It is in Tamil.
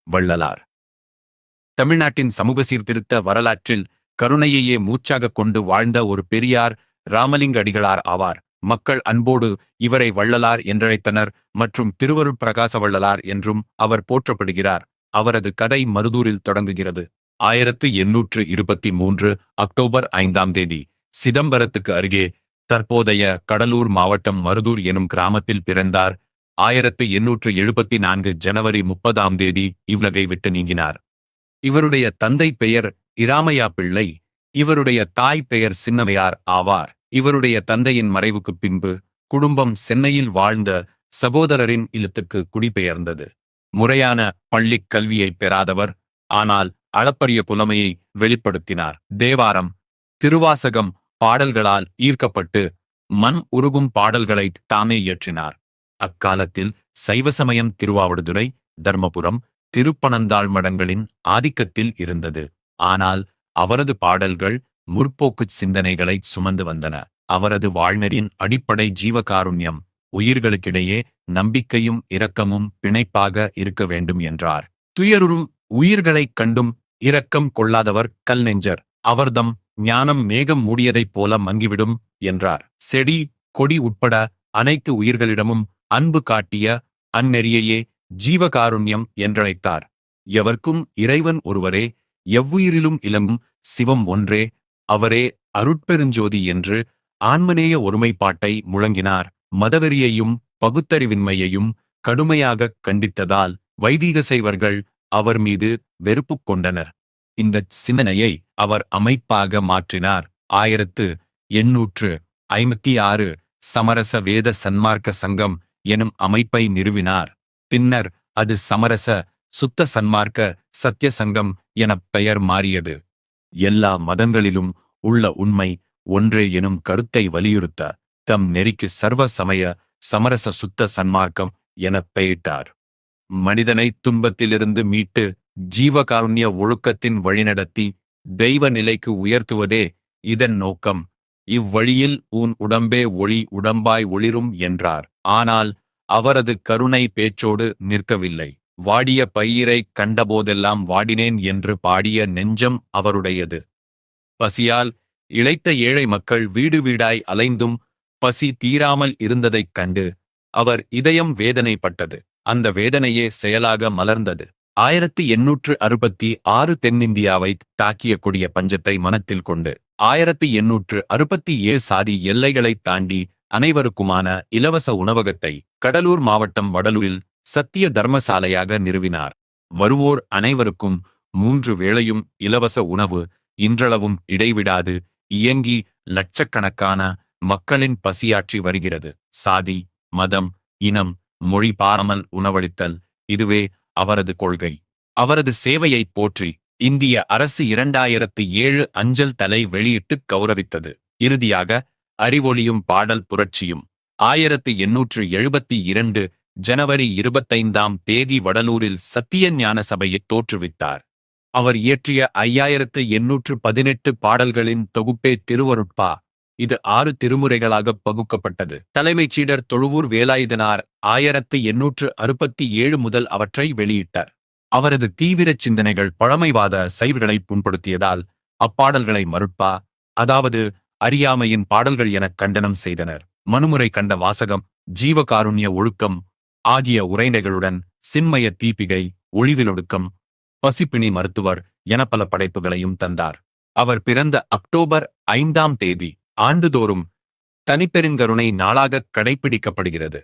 வள்ளலார். தமிழ்நாட்டின் சமூக சீர்திருத்த வரலாற்றில் கருணையையே மூச்சாகக் கொண்டு வாழ்ந்த ஒரு பெரியார் ராமலிங்க அடிகளார் ஆவார். மக்கள் அன்போடு இவரை வள்ளலார் என்றழைத்தனர் மற்றும் திருவருட் பிரகாச வள்ளலார் என்றும் அவர் போற்றப்படுகிறார். அவரது கதை மருதூரில் தொடங்குகிறது. 1823 அக்டோபர் 5ஆம் தேதி சிதம்பரத்துக்கு அருகே தற்போதைய கடலூர் மாவட்டம் மருதூர் எனும் கிராமத்தில் பிறந்தார். 1874 ஜனவரி 30ஆம் தேதி இவ்வுலகை விட்டு நீங்கினார். இவருடைய தந்தை பெயர் இராமையா பிள்ளை. இவருடைய தாய் பெயர் சின்னவையார் ஆவார். இவருடைய தந்தையின் மறைவுக்குப் பின்பு குடும்பம் சென்னையில் வாழ்ந்த சகோதரரின் இல்லத்துக்கு குடிபெயர்ந்தது. முறையான பள்ளிக் கல்வியை பெறாதவர், ஆனால் அளப்பரிய புலமையை வெளிப்படுத்தினார். தேவாரம், திருவாசகம் பாடல்களால் ஈர்க்கப்பட்டு மண் உருகும் பாடல்களை தாமே இயற்றினார். அக்காலத்தில் சைவ சமயம் திருவாவடுதுறை, தர்மபுரம், திருப்பனந்தாள் மடங்களின் ஆதிக்கத்தில் இருந்தது. ஆனால் அவரது பாடல்கள் முற்போக்குச் சிந்தனைகளை சுமந்து வந்தன. அவரது வாழ்நெறியின் அடிப்படை ஜீவகாருண்யம், உயிர்களுக்கிடையே நம்பிக்கையும் இரக்கமும் பிணைப்பாக இருக்க வேண்டும் என்றார். துயருறும் உயிர்களைக் கண்டும் இரக்கம் கொள்ளாதவர் கல் நெஞ்சர், அவர்தம் ஞானம் மேகம் மூடியதைப் போல மங்கிவிடும் என்றார். செடி கொடி உட்பட அனைத்து உயிர்களிடமும் அன்பு காட்டிய அந்நெறியையே ஜீவகாருண்யம் என்றழைத்தார். எவர்க்கும் இறைவன் ஒருவரே, எவ்வுயிரிலும் இலங்கும் சிவம் ஒன்றே, அவரே அருட்பெருஞ்சோதி என்று ஆன்மநேய ஒருமைப்பாட்டை முழங்கினார். மதவெறியையும் பகுத்தறிவின்மையையும் கடுமையாகக் கண்டித்ததால் வைதீக சைவர்கள் அவர் மீது வெறுப்பு கொண்டனர். இந்த சிந்தனையை அவர் அமைப்பாக மாற்றினார். 1856 சமரச வேத சன்மார்க்க சங்கம் எனும் அமைப்பை நிறுவினார். பின்னர் அது சமரச சுத்த சன்மார்க்க சத்திய சங்கம் என பெயர் மாறியது. எல்லா மதங்களிலும் உள்ள உண்மை ஒன்றே எனும் கருத்தை வலியுறுத்த தம் நெறிக்கு சர்வ சமய சமரச சுத்த சன்மார்க்கம் என பெயரிட்டார். மனிதனை துன்பத்திலிருந்து மீட்டு ஜீவகாருண்ய ஒழுக்கத்தின் வழிநடத்தி தெய்வ நிலைக்கு உயர்த்துவதே இதன் நோக்கம். இவ்வழியில் உன் உடம்பே ஒளி உடம்பாய் ஒளிரும் என்றார். ஆனால் அவரது கருணை பேச்சோடு நிற்கவில்லை. வாடிய பயிரை கண்டபோதெல்லாம் வாடினேன் என்று பாடிய நெஞ்சம் அவருடையது. பசியால் இளைத்த ஏழை மக்கள் வீடு வீடாய் அலைந்தும் பசி தீராமல் இருந்ததைக் கண்டு அவர் இதயம் வேதனைப்பட்டது. அந்த வேதனையே செயலாக மலர்ந்தது. 1866 தென்னிந்தியாவை தாக்கிய கொடிய பஞ்சத்தை மனத்தில் கொண்டு 1867 சாதி எல்லைகளைத் தாண்டி அனைவருக்குமான இலவச உணவகத்தை கடலூர் மாவட்டம் வடலூரில் சத்திய தர்மசாலையாக நிறுவினார். வருவோர் அனைவருக்கும் 3 வேளையும் இலவச உணவு இன்றளவும் இடைவிடாது இயங்கி லட்சக்கணக்கான மக்களின் பசியாற்றி வருகிறது. சாதி, மதம், இனம், மொழி பாராமல் உணவளித்தல், இதுவே அவரது கொள்கை. அவரது சேவையை போற்றி இந்திய அரசு 2007 அஞ்சல் தலை வெளியிட்டு கௌரவித்தது. இறுதியாக அறிவொளியும் பாடல் புரட்சியும் 1872 ஜனவரி 25ஆம் தேதி வடலூரில் சத்திய ஞான சபையை தோற்றுவித்தார். அவர் இயற்றிய 5818 பாடல்களின் தொகுப்பே திருவருட்பா. இது 6 திருமுறைகளாக பகுக்கப்பட்டது. தலைமைச் சீடர் தொழுவூர் வேலாயுதனார் 1867 முதல் அவற்றை வெளியிட்டார். அவரது தீவிர சிந்தனைகள் பழமைவாத சைவர்களை புண்படுத்தியதால் அப்பாடல்களை மருட்பா, அதாவது அறியாமையின் பாடல்கள் எனக் கண்டனம் செய்தனர். மனுமுறை கண்ட வாசகம், ஜீவகாருண்ய ஒழுக்கம் ஆகிய உரைநடைகளுடன் சின்மய தீபிகை, ஒழிவிலொடுக்கம், பசிப்பிணி மருத்துவர் என பல படைப்புகளையும் தந்தார். அவர் பிறந்த அக்டோபர் 5ஆம் தேதி ஆண்டுதோறும் தனிப்பெருங்கருணை நாளாக கடைப்பிடிக்கப்படுகிறது.